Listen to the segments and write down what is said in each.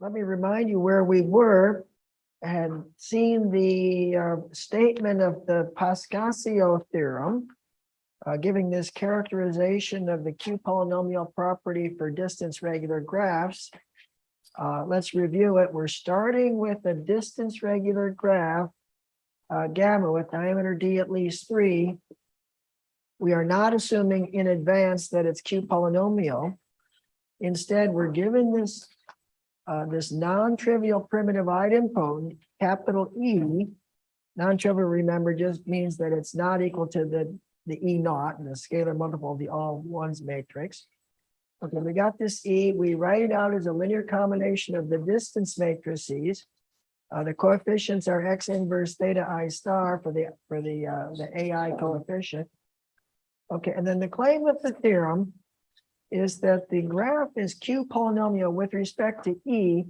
let me remind you where we were and seen the statement of the Pascasio theorem, giving this characterization of the Q-polynomial property for distance regular graphs. Let's review it. We're starting with a distance regular graph, gamma with diameter d at least 3. We are not assuming in advance that it's Q-polynomial. Instead, we're given this non-trivial primitive idempotent, capital E. Non-trivial, remember, just means that it's not equal to the E naught, the scalar multiple of the all ones matrix. Okay, we got this E. We write it out as a linear combination of the distance matrices. The coefficients are x inverse theta I star for the AI coefficient. Okay, and then the claim of the theorem is that the graph is Q-polynomial with respect to E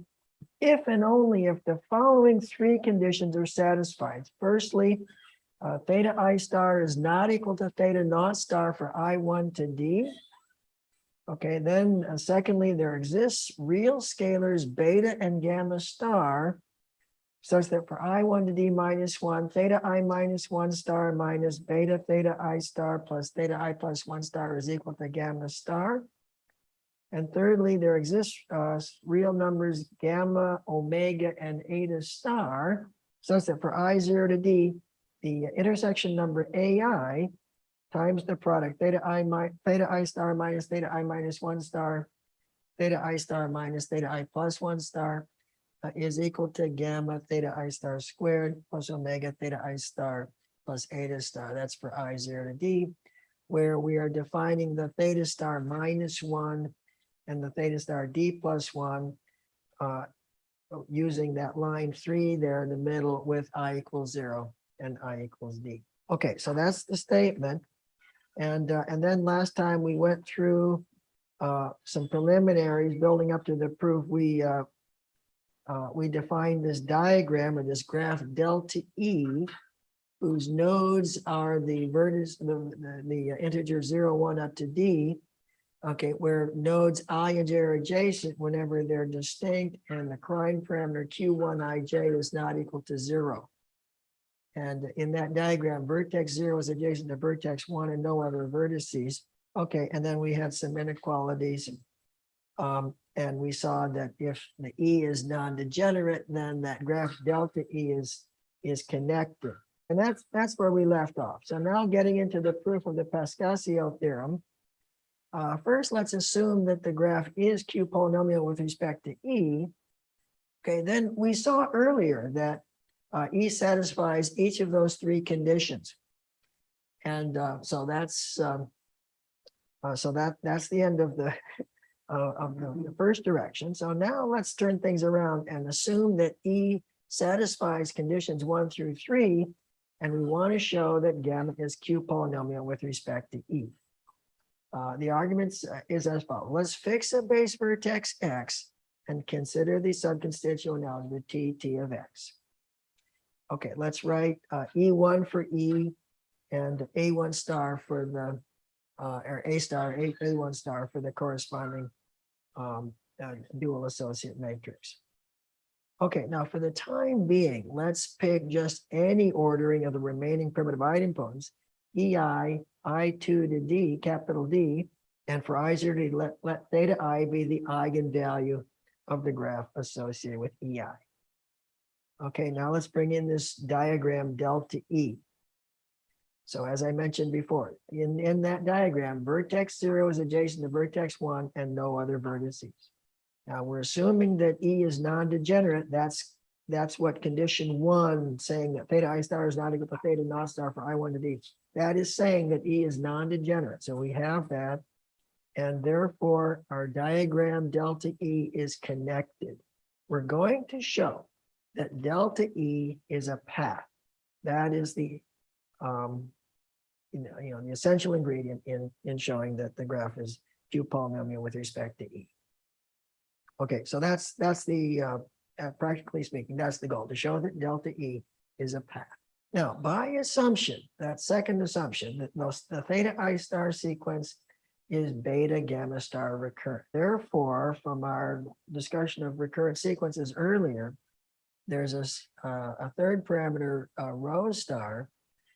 if and only if the following 3 conditions are satisfied. Firstly, theta I star is not equal to theta naught star for I1 to D. Okay, then secondly, there exists real scalars beta and gamma star such that for I1 to D minus 1, theta I minus 1 star minus beta theta I star plus theta I plus 1 star is equal to gamma star. And thirdly, there exists real numbers gamma, omega, and eta star such that for I0 to D, the intersection number AI times the product theta I star minus theta I minus 1 star, theta I star minus theta I plus 1 star is equal to gamma theta I star squared plus omega theta I star plus eta star. That's for I0 to D, where we are defining the theta star minus 1 and the theta star D plus 1 using that line 3 there in the middle with I equals 0 and I equals D. Okay, so that's the statement. And then last time we went through some preliminaries building up to the proof. We defined this diagram or this graph delta E, whose nodes are the vertex, the integer 0, 1 up to D. Okay, where nodes I and J are adjacent whenever they're distinct, and the Krein parameter Q1ij is not equal to 0. And in that diagram, vertex 0 is adjacent to vertex 1 and no other vertices. Okay, and then we had some inequalities. And we saw that if the E is non-degenerate, then that graph delta E is connected. And that's where we left off. So now getting into the proof of the Pascasio theorem. First, let's assume that the graph is Q-polynomial with respect to E. Okay, then we saw earlier that E satisfies each of those 3 conditions. And so that's the end of the first direction. So now let's turn things around and assume that E satisfies conditions 1 through 3, and we want to show that gamma is Q-polynomial with respect to E. The argument is as follows. Let's fix a base vertex X and consider the subconstituent algebra T of X. Okay, let's write E1 for E and A1 star for the, or A star, A1 star for the corresponding dual associate matrix. Okay, now for the time being, let's pick just any ordering of the remaining primitive idempotents, EI, I2 to D, capital D, and for I0 to D, let theta I be the eigenvalue of the graph associated with EI. Okay, now let's bring in this diagram delta E. So as I mentioned before, in that diagram, vertex 0 is adjacent to vertex 1 and no other vertices. Now we're assuming that E is non-degenerate. That's what condition 1 saying that theta I star is not equal to theta naught star for I1 to D. That is saying that E is non-degenerate. So we have that. And therefore, our diagram delta E is connected. We're going to show that delta E is a path. That is the the essential ingredient in showing that the graph is Q-polynomial with respect to E. Okay, so that's the practically speaking, that's the goal, to show that delta E is a path. Now, by assumption, that second assumption, that the theta I star sequence is beta gamma star recurrent. Therefore, from our discussion of recurrent sequences earlier, there's a third parameter, rho star,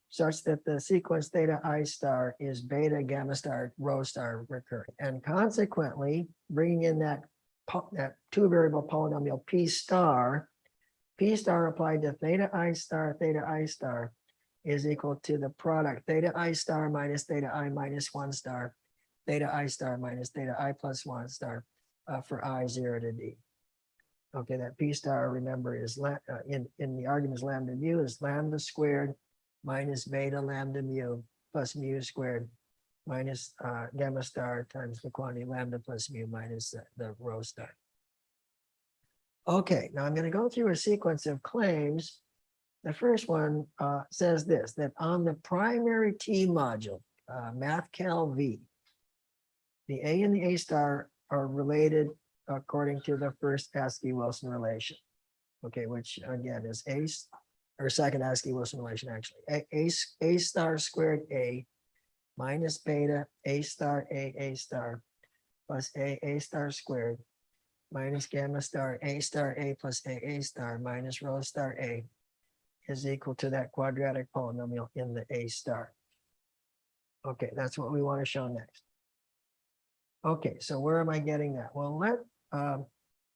such that the sequence theta I star is beta gamma star rho star recurrent. And consequently, bringing in that two variable polynomial P star applied to theta I star is equal to the product theta I star minus theta I minus 1 star, theta I star minus theta I plus 1 star for I 0 to D. Okay, that P star, remember, is in the argument is lambda mu, is lambda squared minus beta lambda mu plus mu squared minus gamma star times the quantity lambda plus mu minus the rho star. Okay, now I'm going to go through a sequence of claims. The first one says this, that on the primary T module, MathCal V, the A and the A star are related according to the first Askey-Wilson relation. Okay, which again is second Askey-Wilson relation actually. A star squared A minus beta A star plus A star squared minus gamma star A plus A star minus rho star A is equal to that quadratic polynomial in the A star. Okay, that's what we want to show next. Okay, so where am I getting that? Well, let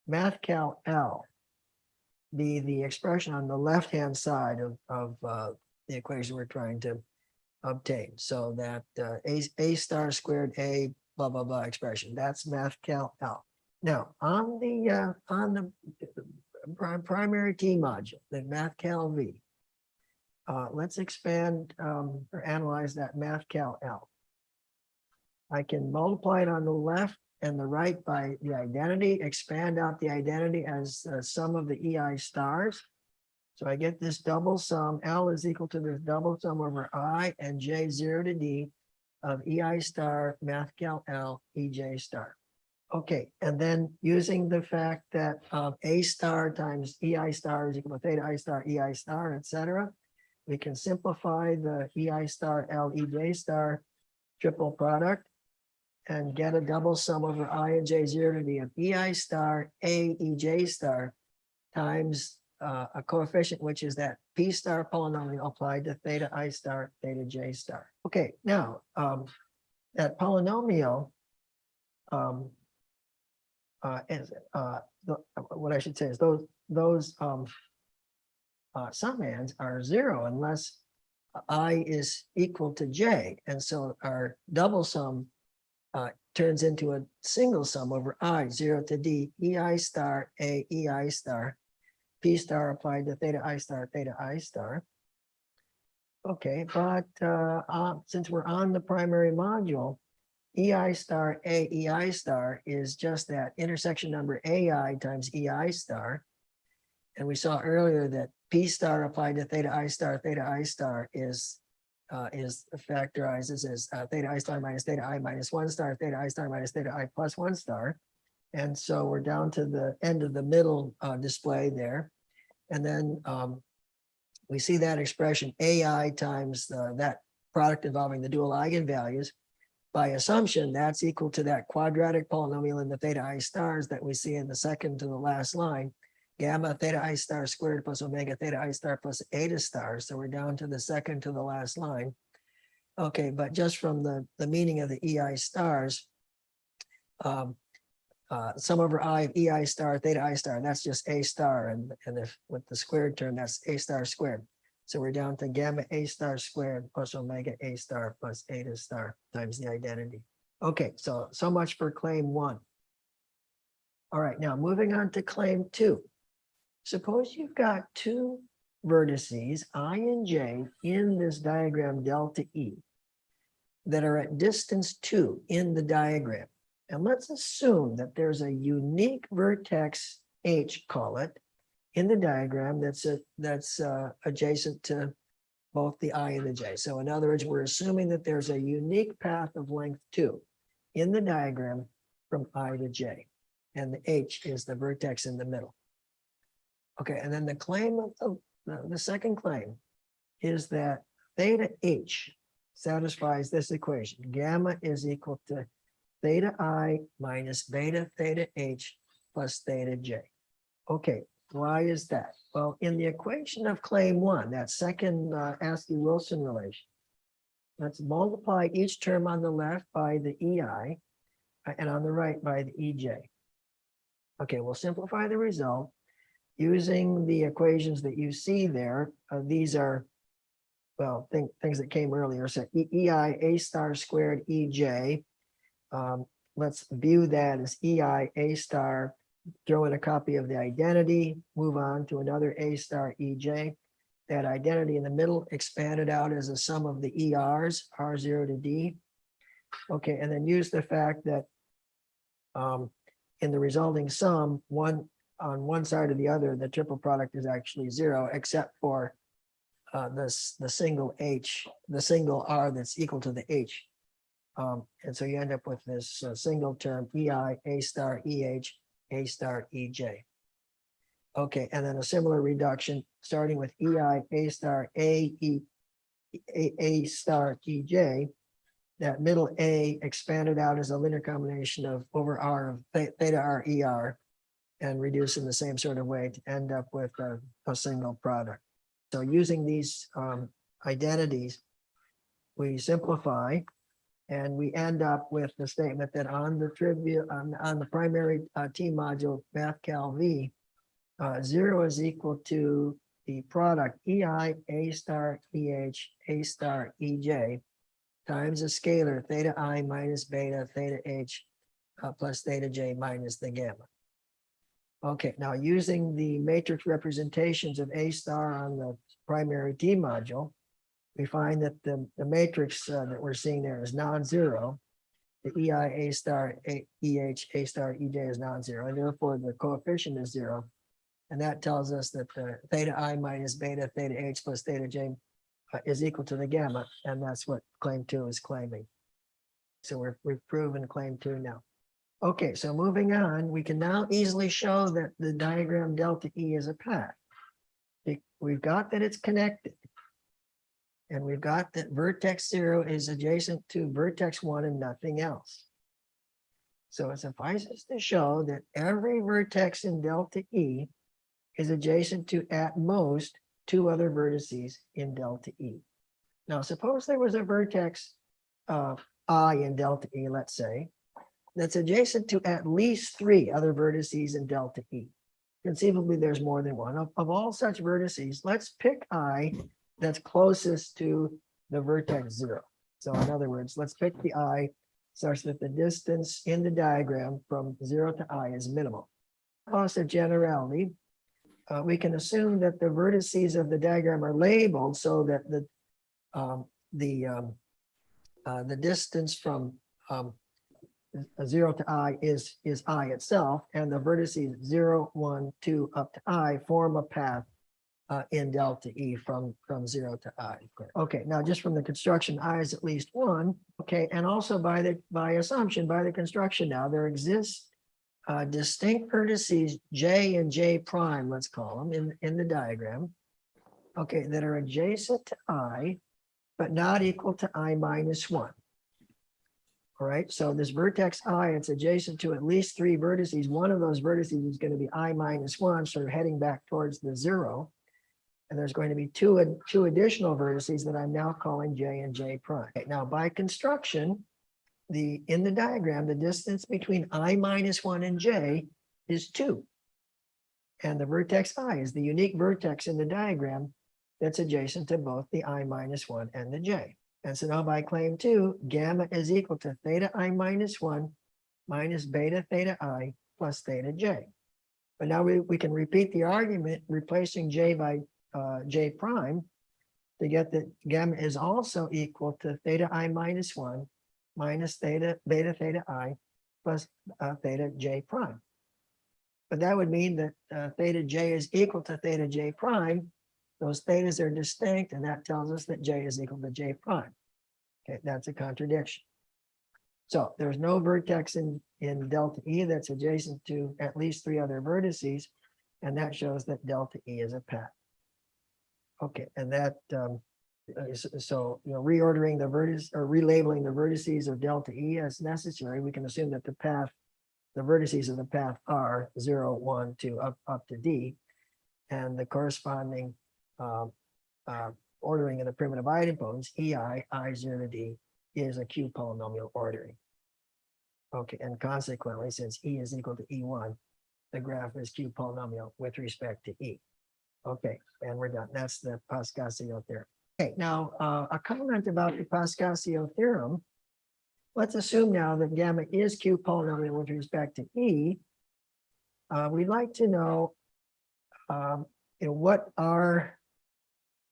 MathCal L be the expression on the left-hand side of the equation we're trying to obtain. So that A star squared A blah, blah, blah expression, that's MathCal L. Now, on the primary T module, the MathCal V, let's expand or analyze that MathCal L. I can multiply it on the left and the right by the identity, expand out the identity as the sum of the EI stars. So I get this double sum, L is equal to this double sum over I and J 0 to D of EI star, MathCal L, EJ star. Okay, and then using the fact that A star times EI star is equal to theta I star, EI star, etc., we can simplify the EI star, L, EJ star triple product and get a double sum over I and J 0 to D of EI star, A, EJ star times a coefficient, which is that P star polynomial applied to theta I star, theta J star. Okay, now that polynomial is what I should say is those summands are 0 unless I is equal to J, and so our double sum turns into a single sum over I 0 to D EI star A EI star P star applied to theta I star. Okay, but since we're on the primary module, EI star A EI star is just that intersection number AI times EI star. And we saw earlier that P star applied to theta I star is factorizes as theta I star minus 1 star, theta I star minus theta I plus 1 star. And so we're down to the end of the middle display there. And then we see that expression AI times that product involving the dual eigenvalues. By assumption, that's equal to that quadratic polynomial in the theta I stars that we see in the second to the last line, gamma theta I star squared plus omega theta I star plus eta star. So we're down to the second to the last line. Okay, but just from the meaning of the EI stars, sum over I of EI star, theta I star, that's just A star, and if with the squared term, that's A star squared. So we're down to gamma A star squared plus omega A star plus eta star times the identity. Okay, so much for claim 1. All right, now moving on to claim 2. Suppose you've got 2 vertices, I and J, in this diagram delta E that are at distance 2 in the diagram. And let's assume that there's a unique vertex H, call it, in the diagram that's adjacent to both the I and the J. So in other words, we're assuming that there's a unique path of length 2 in the diagram from I to J. And the H is the vertex in the middle. Okay, and then the claim of the second claim is that theta H satisfies this equation. Gamma is equal to theta I minus beta theta H plus theta J. Okay, why is that? Well, in the equation of claim one, that second Askey-Wilson relation, let's multiply each term on the left by the EI and on the right by the EJ. Okay, we'll simplify the result using the equations that you see there. These are, well, things that came earlier. So EI A star squared EJ. Let's view that as EI A star, throw in a copy of the identity, move on to another A star EJ. That identity in the middle expanded out as a sum of the ERs, R0 to D. Okay, and then use the fact that in the resulting sum, on one side or the other, the triple product is actually 0, except for the single H, the single R that's equal to the H. And so you end up with this single term EI A star EH A star EJ. Okay, and then a similar reduction starting with EI A star A star EJ. That middle A expanded out as a linear combination of over R of theta R ER and reduced in the same sort of way to end up with a single product. So using these identities, we simplify and we end up with the statement that on the on the primary T module MathCal V, 0 is equal to the product EI A star EH A star EJ times a scalar theta I minus beta theta H plus theta J minus the gamma. Okay, now using the matrix representations of A star on the primary T module, we find that the matrix that we're seeing there is non-zero. The EI A star EH A star EJ is non-zero, and therefore the coefficient is 0. And that tells us that the theta I minus beta theta H plus theta J is equal to the gamma, and that's what claim 2 is claiming. So we've proven claim 2 now. Okay, so moving on, we can now easily show that the diagram delta E is a path. We've got that it's connected. And we've got that vertex 0 is adjacent to vertex 1 and nothing else. So it suffices to show that every vertex in delta E is adjacent to at most 2 other vertices in delta E. Now, suppose there was a vertex I in delta E, let's say, that's adjacent to at least 3 other vertices in delta E. Conceivably, there's more than one. Of all such vertices, let's pick I that's closest to the vertex 0. So in other words, let's pick the I such that the distance in the diagram from 0 to I is minimal. Cost of generality, we can assume that the vertices of the diagram are labeled so that the distance from 0 to I is I itself, and the vertices 0, 1, 2 up to I form a path in delta E from 0 to I. Okay, now just from the construction, I is at least 1. Okay, and also by assumption, by the construction now, there exists distinct vertices J and J prime, let's call them, in the diagram, okay, that are adjacent to I, but not equal to I minus 1. All right, so this vertex I, it's adjacent to at least 3 vertices. One of those vertices is going to be I minus 1, so we're heading back towards the 0. And there's going to be two additional vertices that I'm now calling J and J prime. Okay, now, by construction, in the diagram, the distance between I minus 1 and J is 2. And the vertex I is the unique vertex in the diagram that's adjacent to both the I minus 1 and the J. And so now by claim 2, gamma is equal to theta I minus 1 minus beta theta I plus theta J. But now we can repeat the argument, replacing J by J prime, to get that gamma is also equal to theta I minus 1 minus theta beta theta I plus theta J prime. But that would mean that theta J is equal to theta J prime. Those thetas are distinct, and that tells us that J is equal to J prime. Okay, that's a contradiction. So there's no vertex in delta E that's adjacent to at least 3 other vertices, and that shows that delta E is a path. Okay, and that So, reordering the vertices or relabeling the vertices of delta E as necessary, we can assume that the vertices of the path are 0, 1, 2, up to D, and the corresponding ordering of the primitive idempotents, EI, I0 to D, is a Q polynomial ordering. Okay, and consequently, since E is equal to E1, the graph is Q polynomial with respect to E. Okay, and we're done. That's the Pascasio theorem. Okay, now a comment about the Pascasio theorem. Let's assume now that gamma is Q polynomial with respect to E. We'd like to know, what are,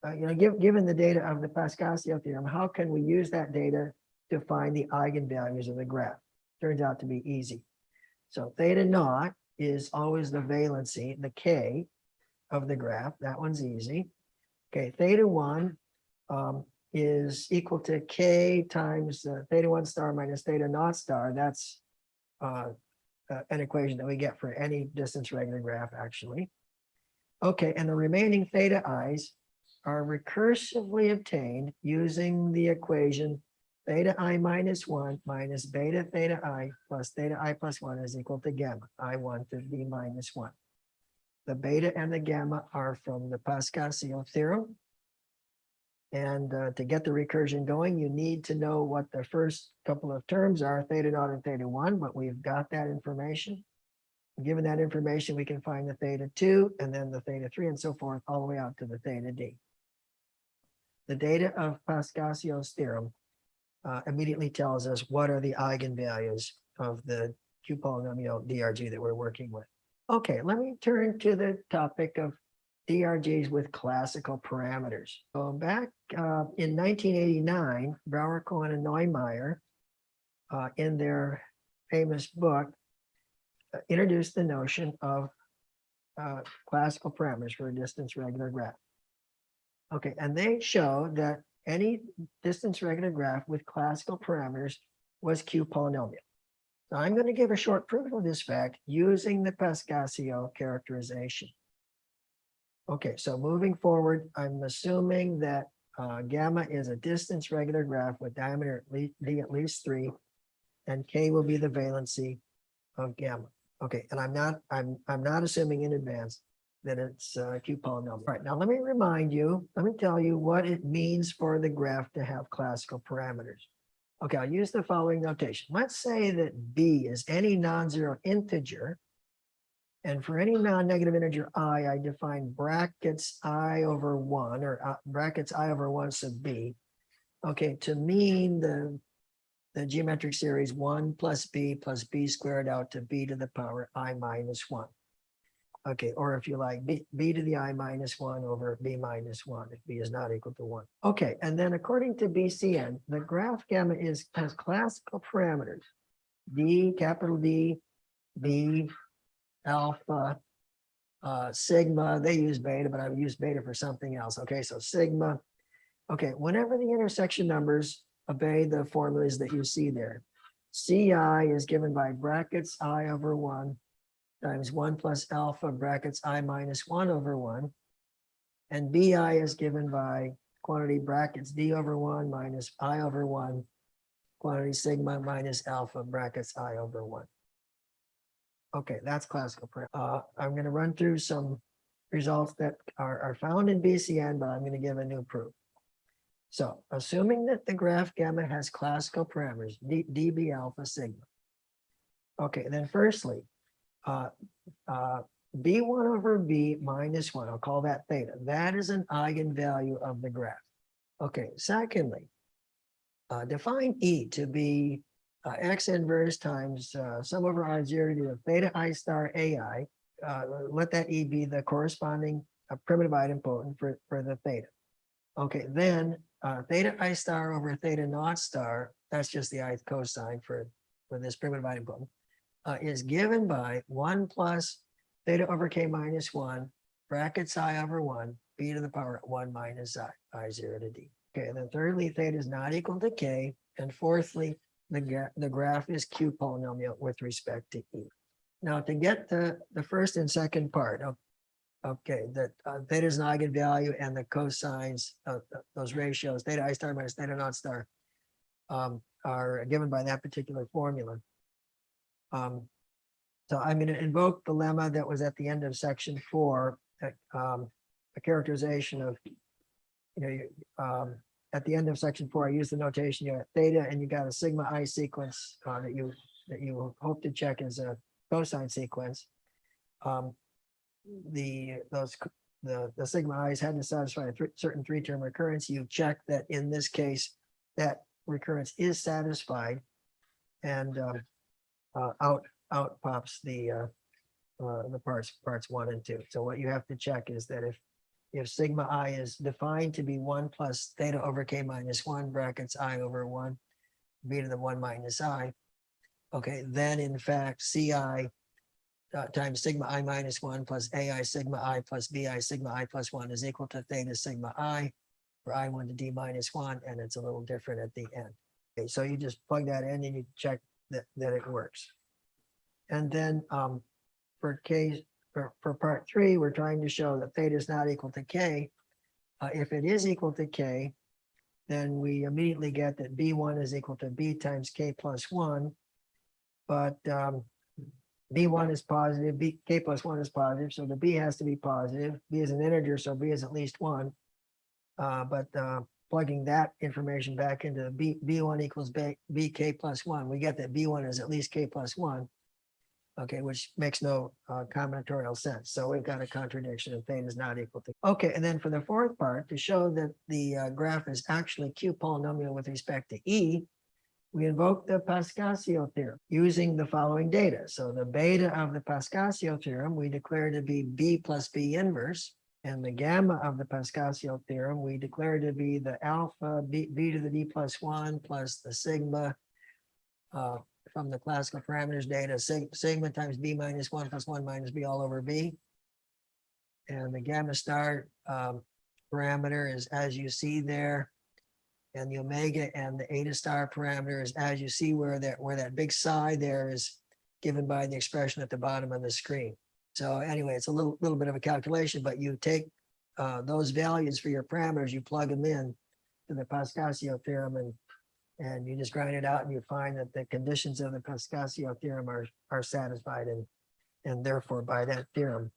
given the data of the Pascasio theorem, how can we use that data to find the eigenvalues of the graph? Turns out to be easy. So theta naught is always the valency, the K of the graph. That one's easy. Okay, theta 1 is equal to K times theta 1 star minus theta naught star. That's an equation that we get for any distance regular graph, actually. Okay, and the remaining theta i's are recursively obtained using the equation theta I minus 1 minus beta theta I plus theta I plus 1 is equal to gamma I1 to B minus 1. The beta and the gamma are from the Pascasio theorem. And to get the recursion going, you need to know what the first couple of terms are, theta naught and theta 1, but we've got that information. Given that information, we can find the theta 2 and then the theta 3 and so forth, all the way out to the theta D. The data of Pascasio's theorem immediately tells us what are the eigenvalues of the Q polynomial DRG that we're working with. Okay, let me turn to the topic of DRGs with classical parameters. So back in 1989, Brouwer, Cohen, and Neumeier, in their famous book, introduced the notion of classical parameters for a distance regular graph. Okay, and they show that any distance regular graph with classical parameters was Q polynomial. So I'm going to give a short proof of this fact using the Pascasio characterization. Okay, so moving forward, I'm assuming that gamma is a distance regular graph with diameter d at least 3, and K will be the valency of gamma. Okay, and I'm not assuming in advance that it's Q polynomial. All right, now let me tell you what it means for the graph to have classical parameters. Okay, I'll use the following notation. Let's say that B is any non-zero integer, and for any non-negative integer I define brackets I over 1 or brackets I over 1 sub B, okay, to mean the geometric series 1 plus b squared out to b to the power I minus 1. Okay, or if you like, b to the I minus 1 over b minus 1 if b is not equal to 1. Okay, and then according to BCN, the graph gamma has classical parameters, D, capital D, B, alpha, sigma. They use beta, but I would use beta for something else. Okay, so sigma. Okay, whenever the intersection numbers obey the formulas that you see there, CI is given by brackets I over 1 times 1 plus alpha brackets I minus 1 over 1. And BI is given by quantity brackets D over 1 minus I over 1, quantity sigma minus alpha brackets I over 1. Okay, that's classical parameter. I'm going to run through some results that are found in BCN, but I'm going to give a new proof. So assuming that the graph gamma has classical parameters, dB alpha sigma. Okay, then firstly, B1 over B minus 1, I'll call that theta. That is an eigenvalue of the graph. Okay, secondly, define E to be x inverse times sum over I0 to the theta I star AI. Let that E be the corresponding primitive idempotent for the theta. Okay, then theta I star over theta naught star, that's just the ith cosine for this primitive idempotent, is given by 1 plus theta over k minus 1 brackets I over 1 b to the power 1 minus I0 to d. Okay, and then thirdly, theta is not equal to k, and fourthly, the graph is Q polynomial with respect to E. Now, to get the first and second part Okay, that theta is an eigenvalue and the cosines of those ratios, theta I star minus theta naught star, are given by that particular formula. So I'm going to invoke the lemma that was at the end of section 4, a characterization of, at the end of section 4, I use the notation, you have theta and you got a sigma I sequence that you hope to check as a cosine sequence. The sigma i's had to satisfy a certain 3-term recurrence. You check that in this case that recurrence is satisfied, and out pops the parts 1 and 2. So what you have to check is that if sigma I is defined to be 1 plus theta over k minus 1 brackets I over 1 b to the 1 minus I, okay, then in fact ci times sigma I minus 1 plus ai sigma I plus bi sigma I plus 1 is equal to theta sigma I for I1 to d minus 1, and it's a little different at the end. Okay, so you just plug that in and you check that it works. And then for part 3, we're trying to show that theta is not equal to k. If it is equal to k, then we immediately get that b1 is equal to b times k plus 1. But b1 is positive, k plus 1 is positive, so the b has to be positive. B is an integer, so b is at least 1. But plugging that information back into b1 equals bk plus 1, we get that b1 is at least k plus 1. Okay, which makes no combinatorial sense. So we've got a contradiction if theta is not equal to. Okay, and then for the fourth part, to show that the graph is actually Q polynomial with respect to E, we invoke the Pascasio theorem using the following data. So the beta of the Pascasio theorem, we declare to be B plus B inverse. And the gamma of the Pascasio theorem, we declare to be the alpha B to the D plus 1 plus the sigma from the classical parameters data, sigma times b minus 1 plus 1 minus b all over b. And the gamma star parameter is as you see there, and the omega and the eta star parameter is as you see where that big psi there is given by the expression at the bottom of the screen. So anyway, it's a little bit of a calculation, but you take those values for your parameters, you plug them in to the Pascasio theorem, and you just grind it out, and you find that the conditions of the Pascasio theorem are satisfied, and therefore by that theorem,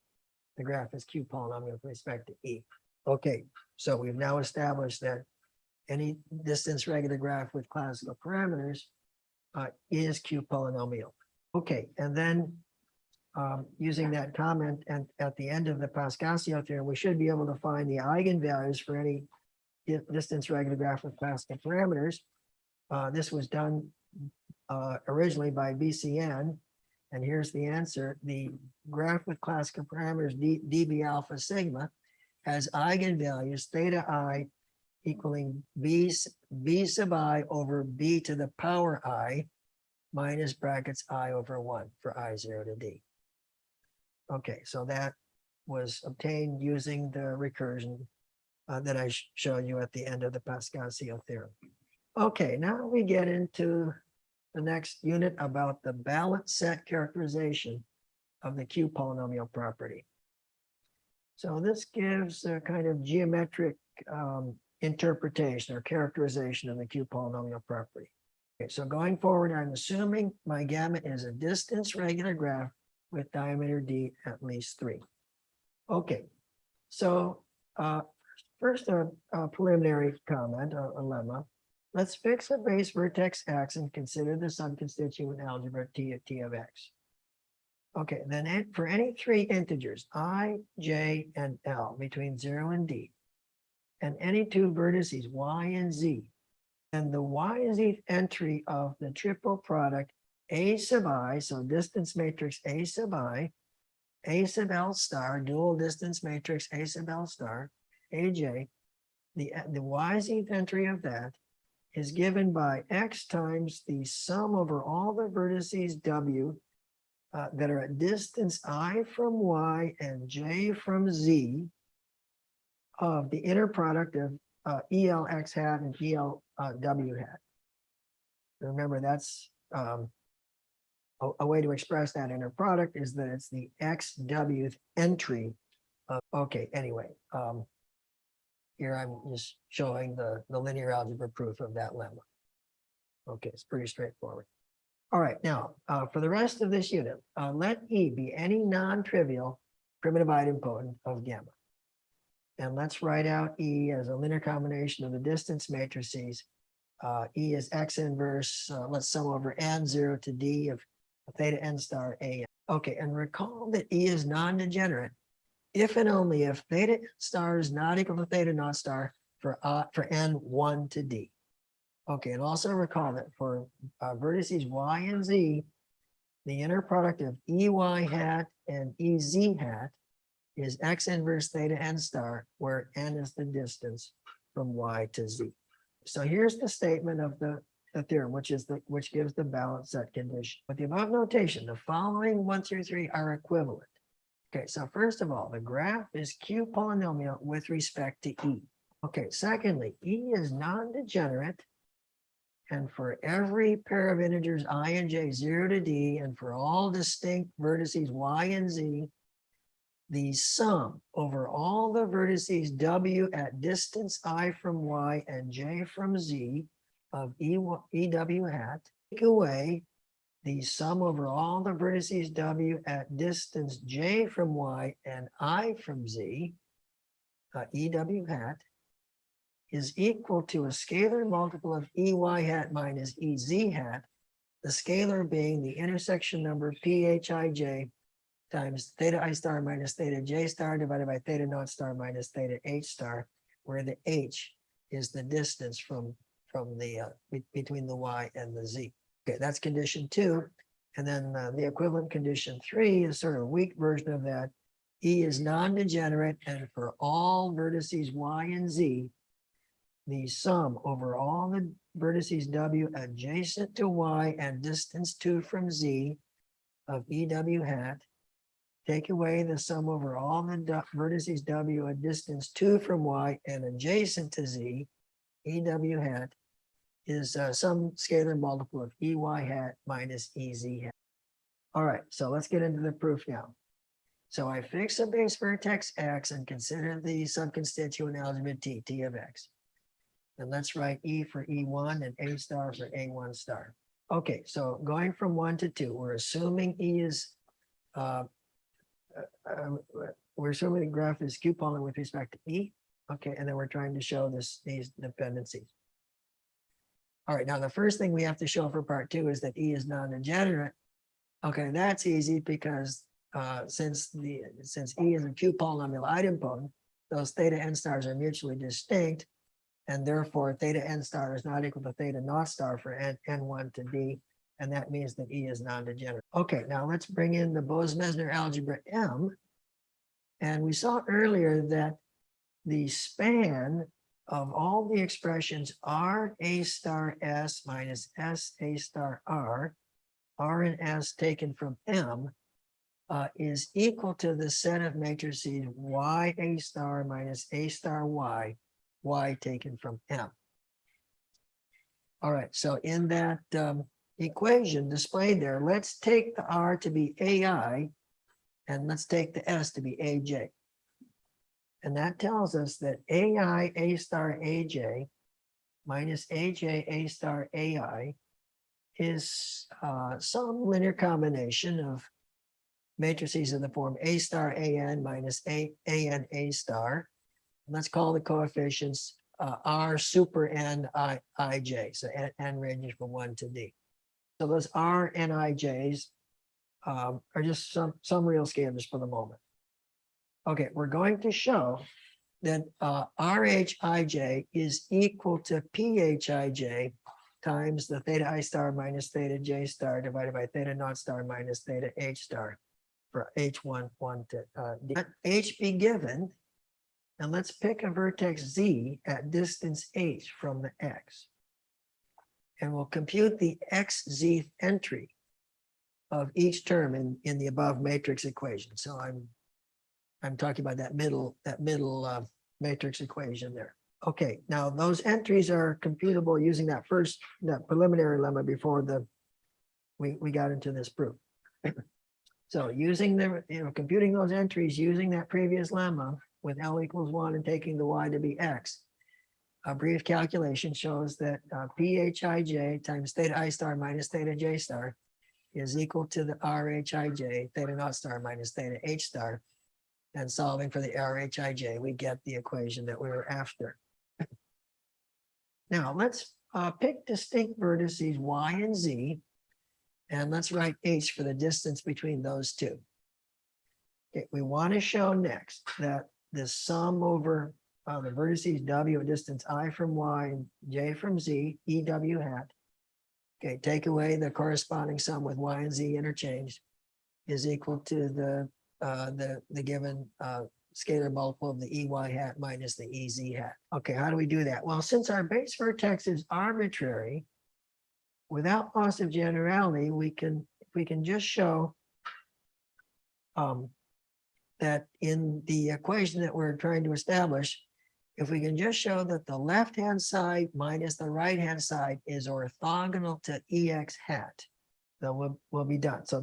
the graph is Q polynomial with respect to E. Okay, so we've now established that any distance regular graph with classical parameters is Q polynomial. Okay, and then using that comment and at the end of the Pascasio theorem, we should be able to find the eigenvalues for any distance regular graph with classical parameters. This was done originally by BCN, and here's the answer. The graph with classical parameters dB alpha sigma has eigenvalues theta I equaling b sub I over b to the power I minus brackets I over 1 for I0 to D. Okay, so that was obtained using the recursion that I showed you at the end of the Pascasio theorem. Okay, now we get into the next unit about the balance set characterization of the Q polynomial property. So this gives a kind of geometric interpretation or characterization of the Q polynomial property. Okay, so going forward, I'm assuming my gamma is a distance regular graph with diameter d at least 3. Okay, so first a preliminary comment, a lemma. Let's fix a base vertex x and consider the subconstituent algebra t of x. Okay, then for any 3 integers, I, j, and l between 0 and d, and any 2 vertices y and z, and the y and z entry of the triple product A sub I, so distance matrix A sub I, A sub L star, dual distance matrix A sub L star, AJ, the y z entry of that is given by x times the sum over all the vertices w that are at distance I from y and j from z of the inner product of EL x hat and EL w hat. Remember, that's a way to express that inner product is that it's the xw entry Okay, anyway, here I'm just showing the linear algebra proof of that lemma. Okay, it's pretty straightforward. All right, now for the rest of this unit, let E be any non-trivial primitive idempotent of gamma. And let's write out E as a linear combination of the distance matrices. E is X inverse, let's sum over N 0 to D of theta N star A. Okay, and recall that E is non-degenerate if and only if theta N star is not equal to theta naught star for N 1 to D. Okay, and also recall that for vertices Y and Z, the inner product of EY hat and EZ hat is X inverse theta N star, where N is the distance from Y to Z. So here's the statement of the theorem, which gives the balanced set condition. With the above notation, the following 1 through 3 are equivalent. Okay, so first of all, the graph is Q polynomial with respect to E. Okay, secondly, E is non-degenerate, and for every pair of integers I and J 0 to D, and for all distinct vertices Y and Z, the sum over all the vertices W at distance I from Y and J from Z of EW hat, take away the sum over all the vertices W at distance J from Y and I from Z, EW hat, is equal to a scalar multiple of EY hat minus EZ hat, the scalar being the intersection number PHIJ times theta I star minus theta J star divided by theta naught star minus theta H star, where the H is the distance from the between the Y and the Z. Okay, that's condition 2. And then the equivalent condition 3 is sort of a weak version of that. E is non-degenerate, and for all vertices Y and Z, the sum over all the vertices W adjacent to Y and distance 2 from Z of EW hat, take away the sum over all the vertices W at distance 2 from Y and adjacent to Z, EW hat, is some scalar multiple of EY hat minus EZ hat. All right, so let's get into the proof now. So I fix a base vertex X and consider the subconstituent algebra T of X. And let's write E for E1 and A star for A1 star. Okay, so going from 1 to 2, we're assuming E is, we're assuming the graph is Q polynomial with respect to E. Okay, and then we're trying to show these dependencies. All right, now the first thing we have to show for part 2 is that E is non-degenerate. Okay, that's easy because since E is a Q polynomial idempotent, those theta N stars are mutually distinct, and therefore theta N star is not equal to theta naught star for N1 to D, and that means that E is non-degenerate. Okay, now let's bring in the Bose-Mesner algebra M, and we saw earlier that the span of all the expressions R A star S minus S A star R and S taken from M is equal to the set of matrices Y A star minus A star Y taken from M. All right, so in that equation displayed there, let's take the R to be AI and let's take the S to be AJ. And that tells us that AI A star AJ minus AJ A star AI is some linear combination of matrices in the form A star AN minus AN A star. Let's call the coefficients R super N IJ. So N ranges from 1 to D. So those R and IJs are just some real scalars for the moment. Okay, we're going to show that RHIJ is equal to PHIJ times the theta I star minus theta J star divided by theta naught star minus theta H star for H1 to D. Let H be given, and let's pick a vertex Z at distance H from the X. And we'll compute the XZ entry of each term in the above matrix equation. So I'm talking about that middle matrix equation there. Okay, now those entries are computable using that preliminary lemma before we got into this proof. So using the, computing those entries using that previous lemma with L equals 1 and taking the Y to be X, a brief calculation shows that PHIJ times theta I star minus theta J star is equal to the RHIJ theta naught star minus theta H star. And solving for the RHIJ, we get the equation that we were after. Now let's pick distinct vertices Y and Z, and let's write H for the distance between those two. Okay, we want to show next that the sum over the vertices W at distance I from Y and J from Z, EW hat. Okay, take away the corresponding sum with Y and Z interchanged is equal to the given scalar multiple of the EY hat minus the EZ hat. Okay, how do we do that? Well, since our base vertex is arbitrary, without loss of generality, we can just show that in the equation that we're trying to establish, if we can just show that the left-hand side minus the right-hand side is orthogonal to EX hat, then we'll be done. So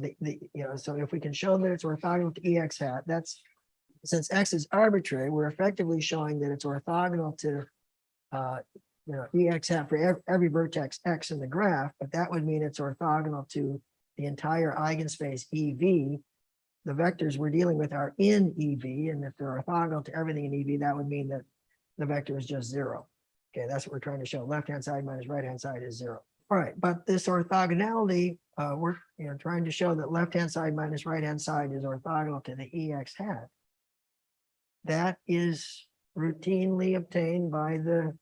so if we can show that it's orthogonal to EX hat, that's, since X is arbitrary, we're effectively showing that it's orthogonal to EX hat for every vertex X in the graph, but that would mean it's orthogonal to the entire eigenspace EV. The vectors we're dealing with are in EV, and if they're orthogonal to everything in EV, that would mean that the vector is just 0. Okay, that's what we're trying to show. Left-hand side minus right-hand side is 0. All right, but this orthogonality, we're trying to show that left-hand side minus right-hand side is orthogonal to the EX hat. That is routinely obtained by the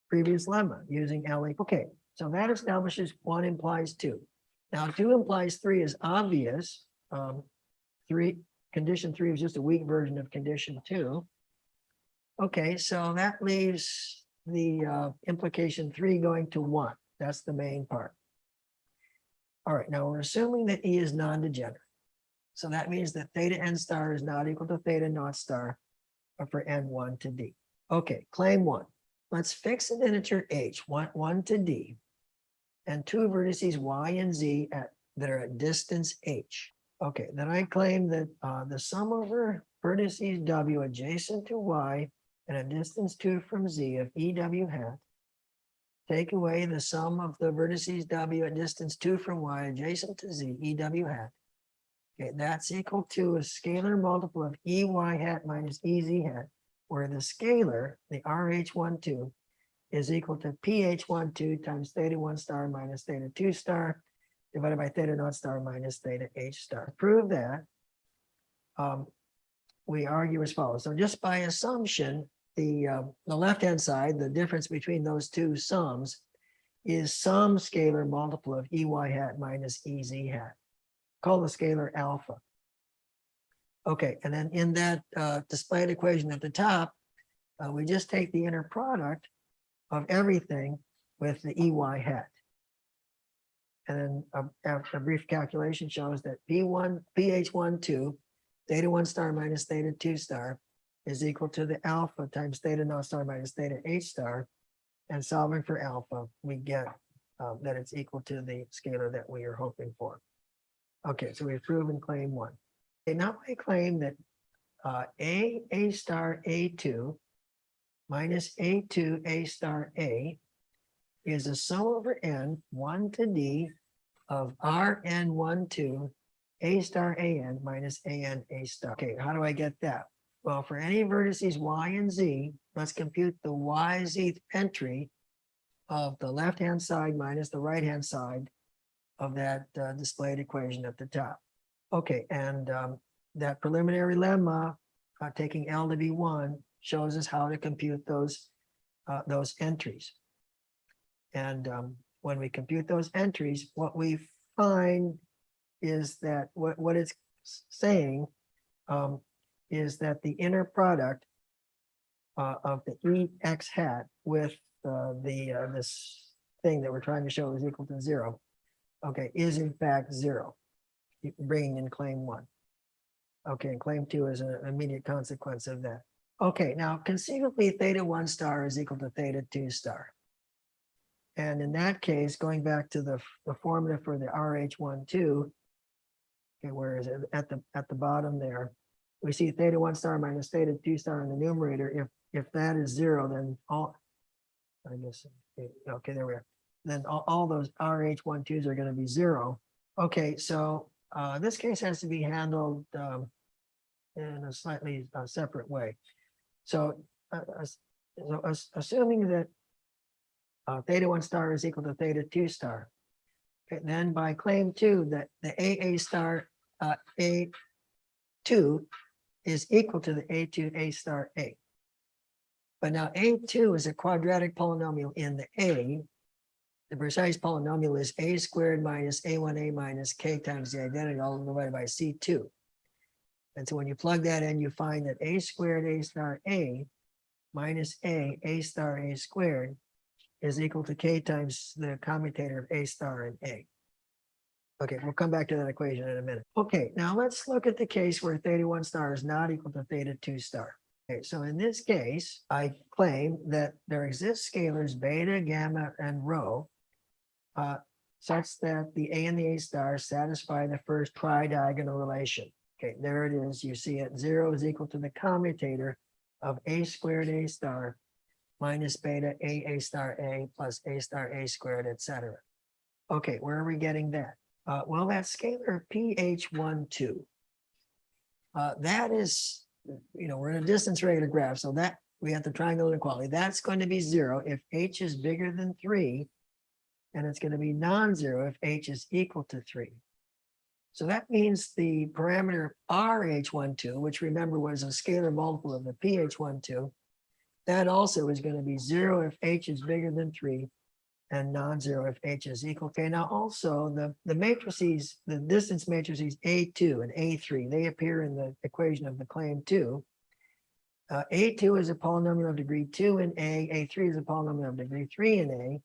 previous lemma using L. Okay, so that establishes 1 implies 2. Now 2 implies 3 is obvious. Condition 3 is just a weak version of condition 2. Okay, so that leaves the implication 3 going to 1. That's the main part. All right, now we're assuming that E is non-degenerate. So that means that theta n star is not equal to theta naught star for n1 to D. Okay, claim 1. Let's fix an integer h, 1 to D, and 2 vertices y and z that are at distance h. Okay, then I claim that the sum over vertices w adjacent to y and a distance 2 from z of EW hat, take away the sum of the vertices w at distance 2 from y adjacent to z, EW hat. Okay, that's equal to a scalar multiple of EY hat minus EZ hat, where the scalar, the RH12, is equal to PH12 times theta 1 star minus theta 2 star divided by theta naught star minus theta H star. To prove that, we argue as follows. So just by assumption, the left-hand side, the difference between those two sums, is some scalar multiple of EY hat minus EZ hat. Call the scalar alpha. Okay, and then in that displayed equation at the top, we just take the inner product of everything with the EY hat. And then after a brief calculation shows that PH12, theta 1 star minus theta 2 star is equal to the alpha times theta naught star minus theta H star. And solving for alpha, we get that it's equal to the scalar that we are hoping for. Okay, so we've proven claim 1. Okay, now I claim that A star A2 minus A2 A star A is a sum over n, 1 to D, of Rn12 A star An minus An A star. Okay, how do I get that? Well, for any vertices y and z, let's compute the yz entry of the left-hand side minus the right-hand side of that displayed equation at the top. Okay, and that preliminary lemma, taking L to be 1, shows us how to compute those entries. And when we compute those entries, what we find is that what it's saying is that the inner product of the EX hat with this thing that we're trying to show is equal to 0, okay, is in fact 0, bringing in claim 1. Okay, and claim 2 is an immediate consequence of that. Okay, now conceivably theta 1 star is equal to theta 2 star. And in that case, going back to the formula for the RH12, Okay, whereas at the bottom there, we see theta 1 star minus theta 2 star in the numerator. If that is 0, then all, I guess, okay, there we are. Then all those RH12s are going to be 0. Okay, so this case has to be handled in a slightly separate way. So, assuming that theta 1 star is equal to theta 2 star, okay, then by claim 2 that the AA star A2 is equal to the A2 A star A. But now A2 is a quadratic polynomial in the A. The precise polynomial is A squared minus A1A minus K times the identical divided by C2. And so when you plug that in, you find that A squared A star A minus A star A squared is equal to K times the commutator of A star and A. Okay, we'll come back to that equation in a minute. Okay, now let's look at the case where theta 1 star is not equal to theta 2 star. Okay, so in this case, I claim that there exist scalars beta, gamma, and rho such that the A and the A star satisfy the first tridiagonal relation. Okay, there it is. You see it. 0 is equal to the commutator of A squared A star minus beta A star A plus A star A squared, etc. Okay, where are we getting that? Well, that scalar pH12. That is, we're in a distance regular graph, so that we have the triangle inequality. That's going to be 0 if H is bigger than 3, and it's going to be non-zero if H is equal to 3. So that means the parameter RH12, which remember was a scalar multiple of the pH12, that also is going to be 0 if H is bigger than 3 and non-zero if H is equal. Okay, now also the matrices, the distance matrices A2 and A3, they appear in the equation of the claim 2. A2 is a polynomial of degree 2 in A, A3 is a polynomial of degree 3 in A.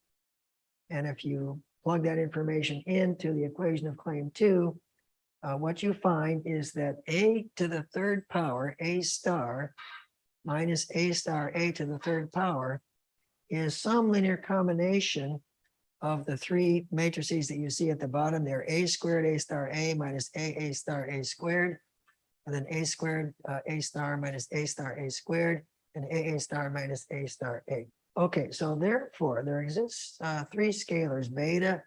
And if you plug that information into the equation of claim 2, what you find is that A to the third power, A star, minus A star A to the third power is some linear combination of the three matrices that you see at the bottom there, A squared A star A minus A star A squared, and then A squared A star minus A star A squared, and A star minus A star A. Okay, so therefore there exists three scalars, beta,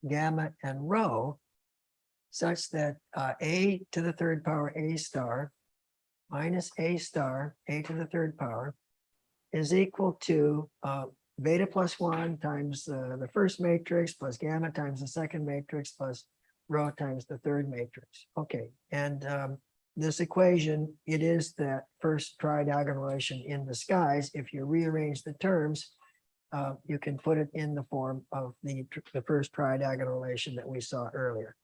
gamma, and rho, such that A to the third power A star minus A star A to the third power is equal to beta plus 1 times the first matrix plus gamma times the second matrix plus rho times the third matrix. Okay, and this equation, it is that first tridiagonal relation in disguise. If you rearrange the terms, you can put it in the form of the first tridiagonal relation that we saw earlier.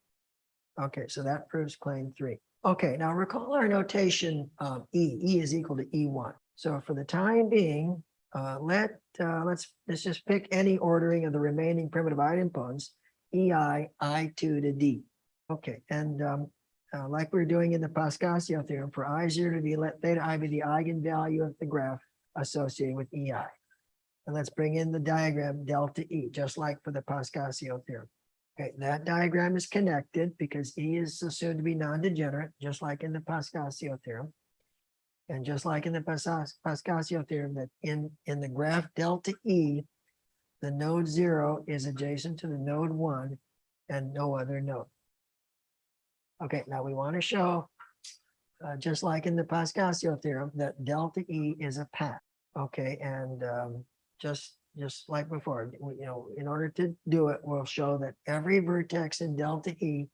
Okay, so that proves claim 3. Okay, now recall our notation E. E is equal to E1. So for the time being, let's just pick any ordering of the remaining primitive idempotents, EI, I2 to D. Okay, and like we're doing in the Pascasio theorem, for I0 to D, let theta I be the eigenvalue of the graph associated with EI. And let's bring in the diagram delta E, just like for the Pascasio theorem. Okay, that diagram is connected because E is assumed to be non-degenerate, just like in the Pascasio theorem. And just like in the Pascasio theorem, that in the graph delta E, the node 0 is adjacent to the node 1 and no other node. Okay, now we want to show, just like in the Pascasio theorem, that delta E is a path. Okay, and just like before, in order to do it, we'll show that every vertex in delta E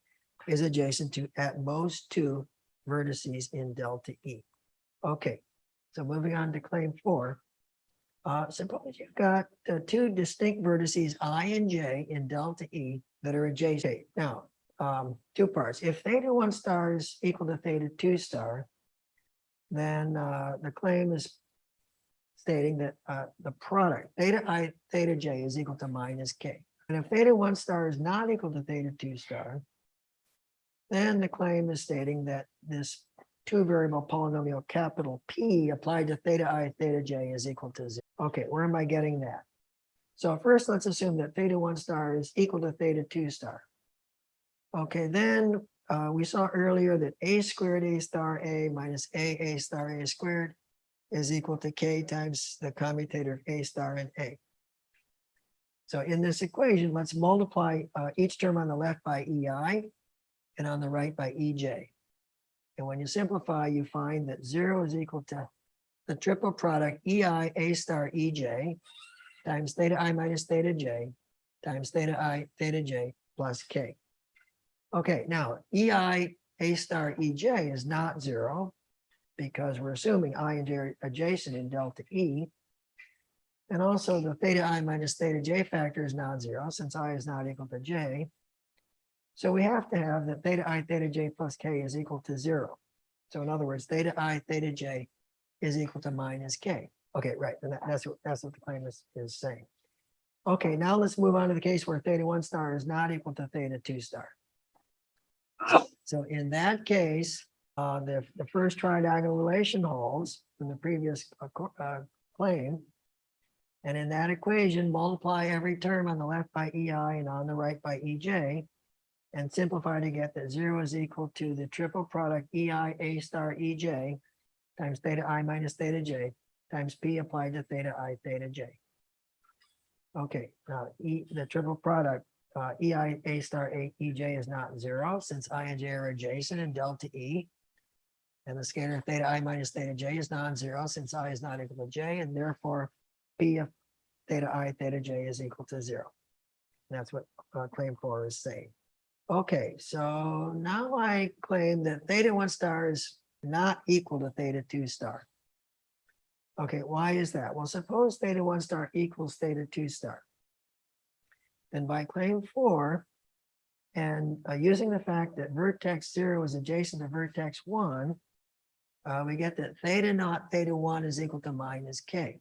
is adjacent to at most 2 vertices in delta E. Okay, so moving on to claim 4. Suppose you've got 2 distinct vertices I and J in delta E that are adjacent. Now, 2 parts. If theta 1 star is equal to theta 2 star, then the claim is stating that the product theta I theta J is equal to minus K. And if theta 1 star is not equal to theta 2 star, then the claim is stating that this 2-variable polynomial capital P applied to theta I theta J is equal to 0. Okay, where am I getting that? So first, let's assume that theta 1 star is equal to theta 2 star. Okay, then we saw earlier that a squared a star a minus a star a squared is equal to k times the commutator of a star and a. So in this equation, let's multiply each term on the left by ei and on the right by ej. And when you simplify, you find that 0 is equal to the triple product ei a star ej times theta I minus theta j times theta I theta j plus k. Okay, now ei a star ej is not 0 because we're assuming I and j are adjacent in delta E. And also the theta I minus theta j factor is non-zero since I is not equal to j. So we have to have that theta I theta j plus k is equal to 0. So in other words, theta I theta j is equal to minus k. Okay, right. And that's what the claim is saying. Okay, now let's move on to the case where theta 1 star is not equal to theta 2 star. So in that case, the first tridiagonal relation holds from the previous claim. And in that equation, multiply every term on the left by ei and on the right by ej, and simplify to get that 0 is equal to the triple product ei a star ej times theta I minus theta j times p applied to theta I theta j. Okay, now the triple product ei a star ej is not 0 since I and j are adjacent in delta E. And the scalar theta I minus theta j is non-zero since I is not equal to j, and therefore p of theta I theta j is equal to 0. And that's what claim 4 is saying. Okay, so now I claim that theta 1 star is not equal to theta 2 star. Okay, why is that? Well, suppose theta 1 star equals theta 2 star. Then by claim 4, and using the fact that vertex 0 is adjacent to vertex 1, we get that theta naught theta 1 is equal to minus k.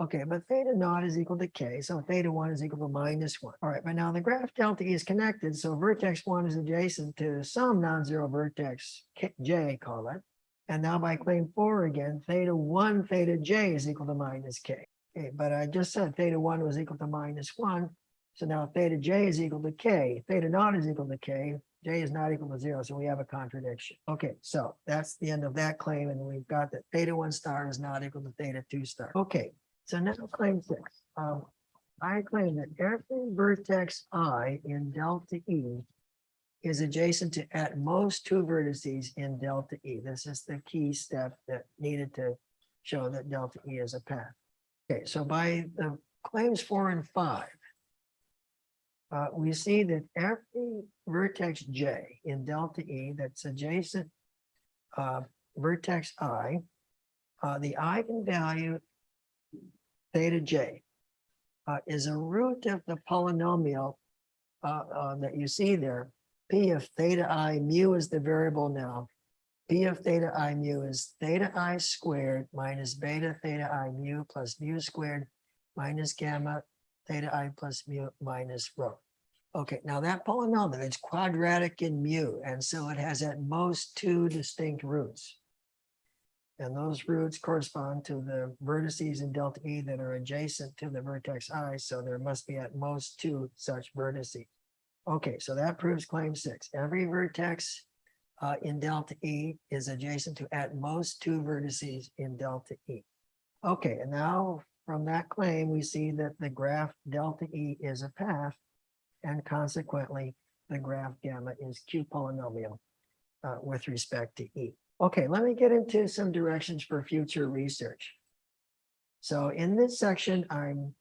Okay, but theta naught is equal to k, so theta 1 is equal to minus 1. All right, but now the graph delta E is connected, so vertex 1 is adjacent to some non-zero vertex j, call it. And now by claim 4 again, theta 1 theta j is equal to minus k. Okay, but I just said theta 1 was equal to minus 1, so now theta j is equal to k. Theta naught is equal to k. J is not equal to 0, so we have a contradiction. Okay, so that's the end of that claim, and we've got that theta 1 star is not equal to theta 2 star. Okay. So now claim 6. I claim that every vertex I in delta E is adjacent to at most 2 vertices in delta E. This is the key step that needed to show that delta E is a path. Okay, so by the claims 4 and 5, we see that every vertex J in delta E that's adjacent vertex I, the eigenvalue theta j is a root of the polynomial that you see there. P of theta I mu is the variable now. P of theta I mu is theta I squared minus beta theta I mu plus mu squared minus gamma theta I plus mu minus rho. Okay, now that polynomial, it's quadratic in mu, and so it has at most 2 distinct roots. And those roots correspond to the vertices in delta E that are adjacent to the vertex I, so there must be at most 2 such vertices. Okay, so that proves claim 6. Every vertex in delta E is adjacent to at most 2 vertices in delta E. Okay, and now from that claim, we see that the graph delta E is a path, and consequently, the graph gamma is Q-polynomial with respect to E. Okay, let me get into some directions for future research. So in this section, I'm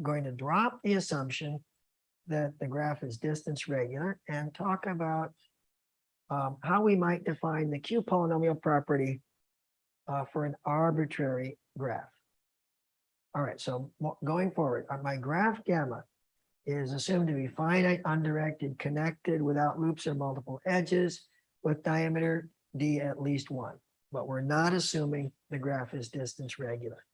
going to drop the assumption that the graph is distance regular and talk about how we might define the Q-polynomial property for an arbitrary graph. All right, so going forward, my graph gamma is assumed to be finite, undirected, connected without loops or multiple edges with diameter d at least 1, but we're not assuming the graph is distance regular.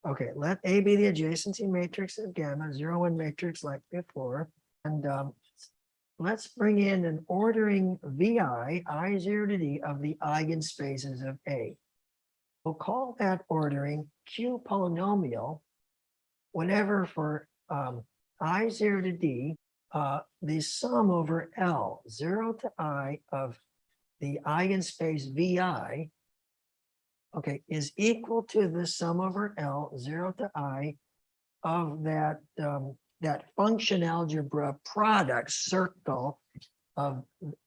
Okay, let A be the adjacency matrix of gamma, 0, 1 matrix like before, and let's bring in an ordering VI, I0 to D of the eigenspaces of A. We'll call that ordering Q polynomial whenever for I0 to D the sum over L, 0 to I of the eigenspace VI, okay, is equal to the sum over L, 0 to I of that, that function algebra product circle of,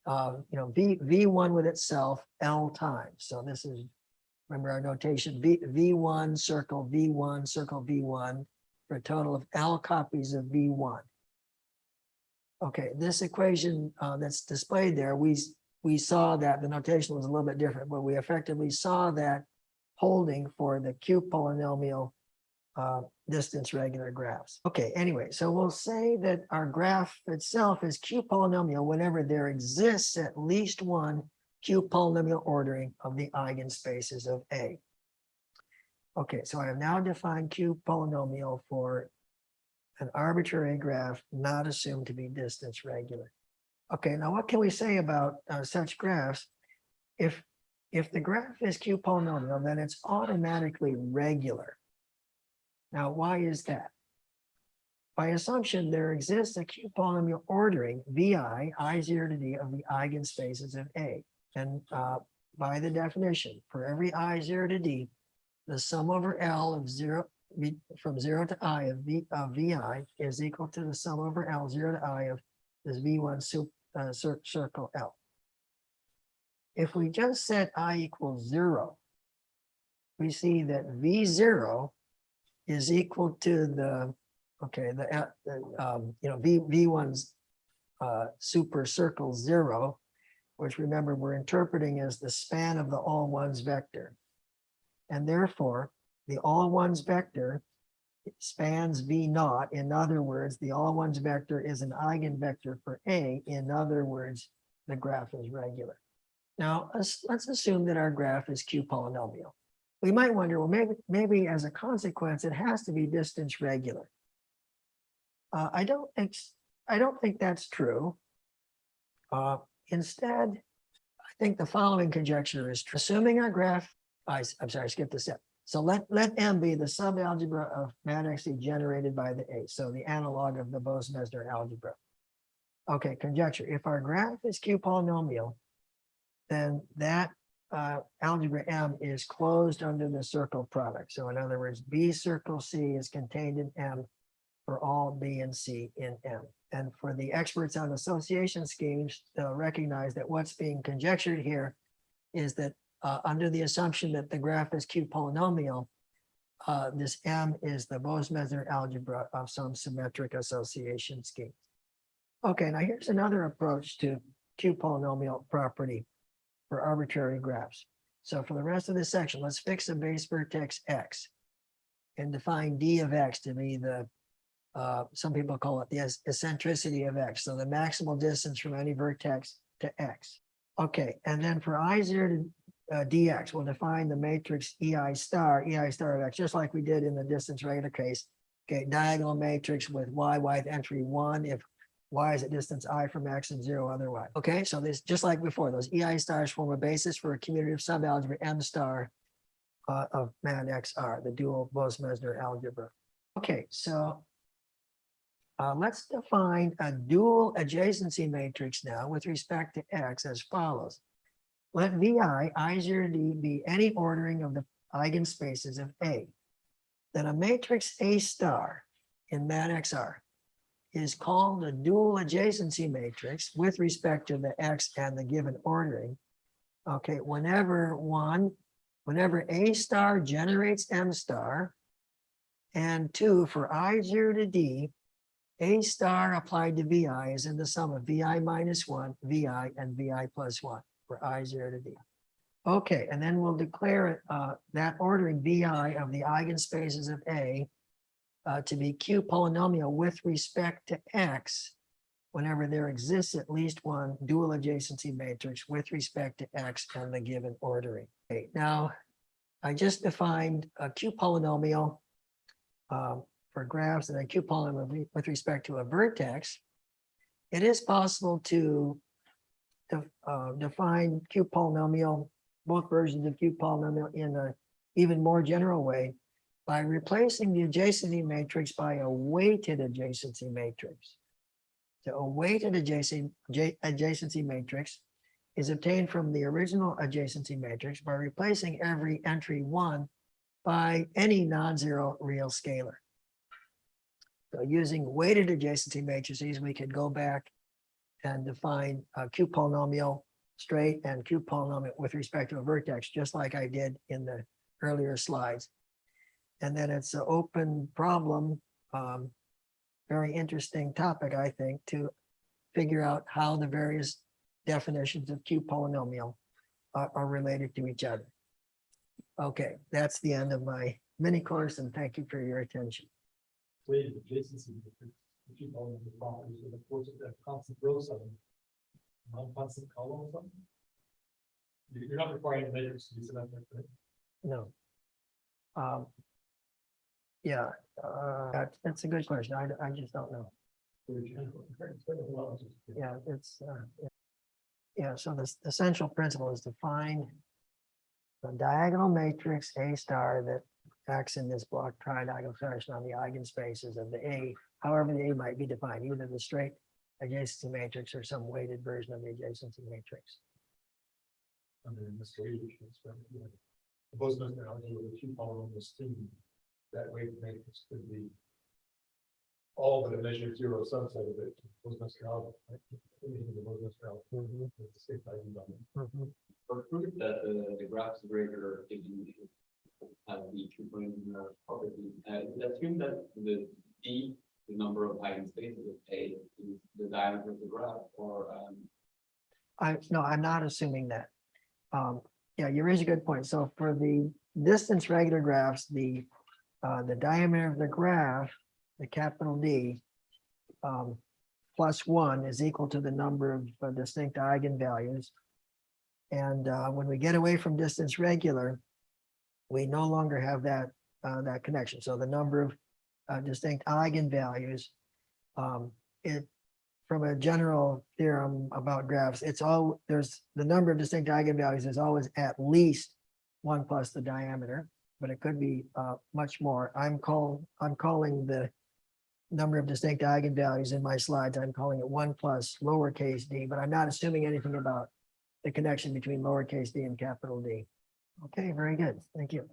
V1 with itself L times. So this is, remember our notation, V1 circle V1 circle V1 for a total of L copies of V1. Okay, this equation that's displayed there, we saw that the notation was a little bit different, but we effectively saw that holding for the Q polynomial distance regular graphs. Okay, anyway, so we'll say that our graph itself is Q polynomial whenever there exists at least one Q polynomial ordering of the eigenspaces of A. Okay, so I have now defined Q polynomial for an arbitrary graph not assumed to be distance regular. Okay, now what can we say about such graphs? If the graph is Q polynomial, then it's automatically regular. Now, why is that? By assumption, there exists a Q polynomial ordering VI, I0 to D of the eigenspaces of A. And by the definition, for every I0 to D, the sum over L of from 0 to I of VI is equal to the sum over L 0 to I of this V1 circle L. If we just set I equals 0, we see that V0 is equal to the, okay, V1's super circle 0, which remember we're interpreting as the span of the all ones vector. And therefore, the all ones vector spans V0. In other words, the all ones vector is an eigenvector for A. In other words, the graph is regular. Now, let's assume that our graph is Q polynomial. We might wonder, well, maybe as a consequence, it has to be distance regular. I don't think that's true. Instead, I think the following conjecture is true. Assuming our graph, I'm sorry, I skipped a step. So let M be the subalgebra of matrices generated by the A. So the analog of the Bose-Mesner algebra. Okay, conjecture. If our graph is Q polynomial, then that algebra M is closed under the circle product. So in other words, B circle C is contained in M for all B and C in M. And for the experts on association schemes, they'll recognize that what's being conjectured here is that under the assumption that the graph is Q polynomial, this M is the Bose-Mesner algebra of some symmetric association scheme. Okay, now here's another approach to Q polynomial property for arbitrary graphs. So for the rest of this section, let's fix a base vertex X and define D of X to be the, some people call it the eccentricity of X. So the maximal distance from any vertex to X. Okay, and then for I0 to dx, we'll define the matrix EI star of X, just like we did in the distance regular case. Okay, diagonal matrix with y entry 1 if y is at distance I from X and 0 otherwise. Okay, so this, just like before, those EI stars form a basis for a commutative subalgebra M star of mat XR, the dual Bose-Mesner algebra. Okay, so let's define a dual adjacency matrix now with respect to X as follows. Let VI, I0 D be any ordering of the eigenspaces of A. Then a matrix A star in mat XR is called a dual adjacency matrix with respect to the X and the given ordering. Okay, whenever A star generates M star, and 2, for I0 to D, A star applied to VI is in the sum of VI minus 1, VI, and VI plus 1 for I0 to D. Okay, and then we'll declare that ordering VI of the eigenspaces of A to be Q polynomial with respect to X whenever there exists at least one dual adjacency matrix with respect to X and the given ordering. Okay, now, I just defined a Q polynomial for graphs and a Q polynomial with respect to a vertex. It is possible to define Q polynomial, both versions of Q polynomial, in an even more general way by replacing the adjacency matrix by a weighted adjacency matrix. So a weighted adjacency matrix is obtained from the original adjacency matrix by replacing every entry 1 by any non-zero real scalar. So using weighted adjacency matrices, we could go back and define a Q polynomial straight and Q polynomial with respect to a vertex, just like I did in the earlier slides. And then it's an open problem, very interesting topic, I think, to figure out how the various definitions of Q polynomial are related to each other. Okay, that's the end of my mini course, and thank you for your attention. Weighted adjacency matrix, if you follow the properties of the force of that constant row sum, non-constant column or something. You're not requiring the matrix to be symmetric, right? No. Yeah, that's a good question. I just don't know. Yeah, it's yeah. So the central principle is to find the diagonal matrix A star that acts in this block tridiagonal fashion on the eigenspaces of the A, however the A might be defined, either the straight adjacency matrix or some weighted version of the adjacency matrix. I mean, in this way, the Bose-Mesner algebra with Q polynomial scheme, that weighted matrix could be all but a measure zero subset of it. Bose-Mesner algebra, right? The Bose-Mesner algebra, with the state value. For proof that the graphs breaker is have the Q-polynomial property, assume that the D, the number of eigenspaces of A, is the diameter of the graph, or No, I'm not assuming that. Yeah, you raise a good point. So for the distance regular graphs, the diameter of the graph, the capital D, plus 1 is equal to the number of distinct eigenvalues. And when we get away from distance regular, we no longer have that that connection. So the number of distinct eigenvalues, from a general theorem about graphs, there's the number of distinct eigenvalues is always at least 1 plus the diameter, but it could be much more. I'm calling the number of distinct eigenvalues in my slides, I'm calling it 1 plus lowercase d, but I'm not assuming anything about the connection between lowercase d and capital D. Okay, very good. Thank you.